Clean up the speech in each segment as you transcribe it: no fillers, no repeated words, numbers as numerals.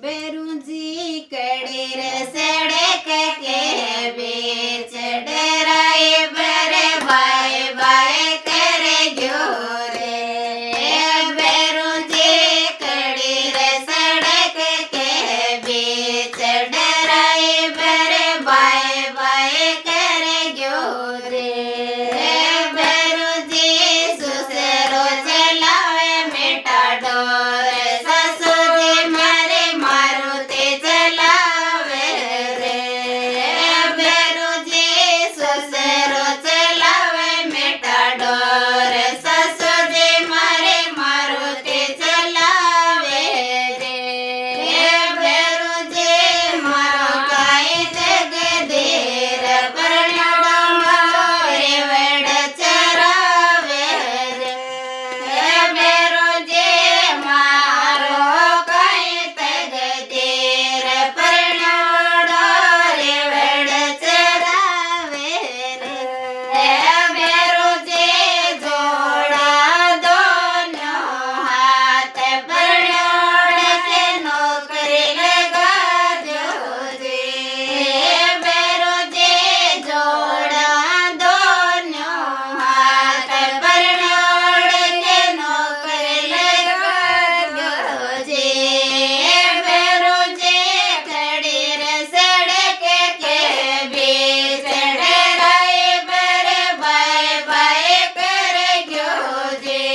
बेरुजी कड़ीर सड़क के बीच driver bye bye करे गयो रे। बेरुजी कड़ीर सड़क के बीच ड्राइवर बाय बाय करे गयो रे। बेरुजी सुसरो चलावे मेटाडोर ससुरी मारे मारुति चलावे रे। बेरुजी सुसरो चलावे मेटाडोर ससुरी मारे मारुति चलावे रे। बेरुजी मारो काई जगदीर परण्याडो मारो रेवड़ चरावे रे। बेरुजी मारो काई जगदीर परण्याडो रेवड़ चरावे रे। बेरुजी जोड़ा दोनों हाथ परण्याड़ के नौकरी लगा दो जी। बेरुजी जोड़ा दोनों हाथ परण्याड़ के नौकरी लगा दो जी। बेरुजी खड़ीर सड़क के बीच ड्राइवर बाय बाय करे गयो जी।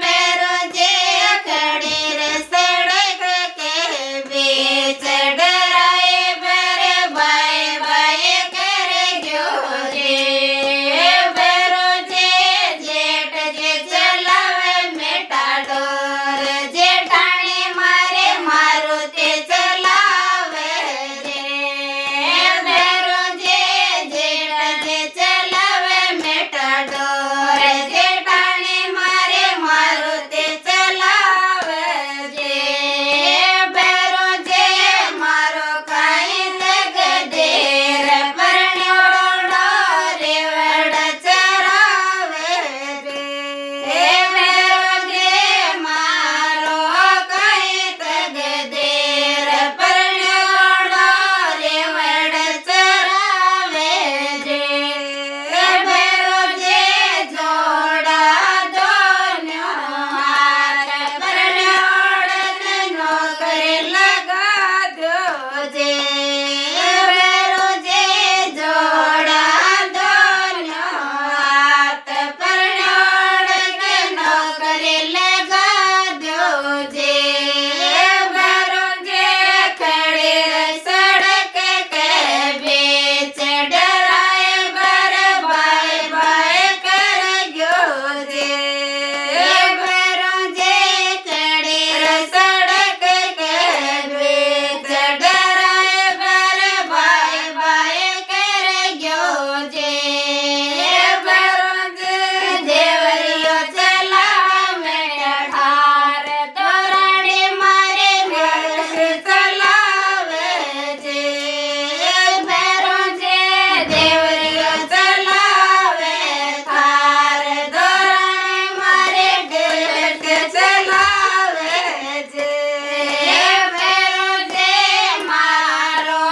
बेरुजी खड़ीर सड़क के बीच ड्राइवर बाय बाय करे गयो जी। बेरुजी जेठ जे चलावे मेटाडोर जेठाणी मारे मारुति चलावे रे। बेरुजी जेठ जे चलावे मेटाडोर जेठाणी मारे मारुति चलावे रे। बेरुजी मारो काई जगदीर परण्याडो रेवड़ चरावे रे। बेरुजी मारो काई जगदीर परण्याडो रेवड़ चरावे रे। बेरुजी जोड़ा दोनों हाथ परण्याड़ के नौकरी लगा दो जी। बेरुजी जोड़ा दोनों हाथ परण्याड़ के नौकरी लगा दो जी। बेरुजी खड़ीर सड़क के बीच ड्राइवर बाय बाय करे गयो जी। बेरुजी खड़ीर सड़क के बीच ड्राइवर बाय बाय करे गयो जी। बेरुजी देवरियो चलावे ठार तोराड़ी मारे घर चलावे जी। बेरुजी देवरियो चलावे थार तोराड़ी मारे घर चलावे जी। बेरुजी मारो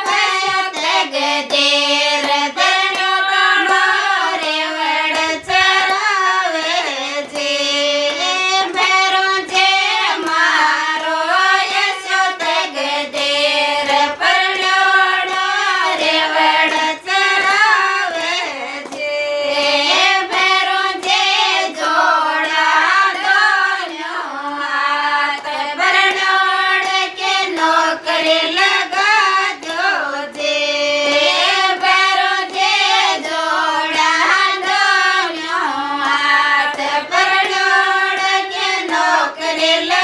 थयो जगदीर परण्याडो रेवड़ चरावे जी। बेरुजी मारो यशो जगदीर परण्याडो रेवड़ चरावे जी। बेरुजी जोड़ा दोनों हाथ परण्याड़ के नौकरी लगा दो जी। बेरुजी जोड़ा दोनों हाथ परण्याड़ के नौकरी लगा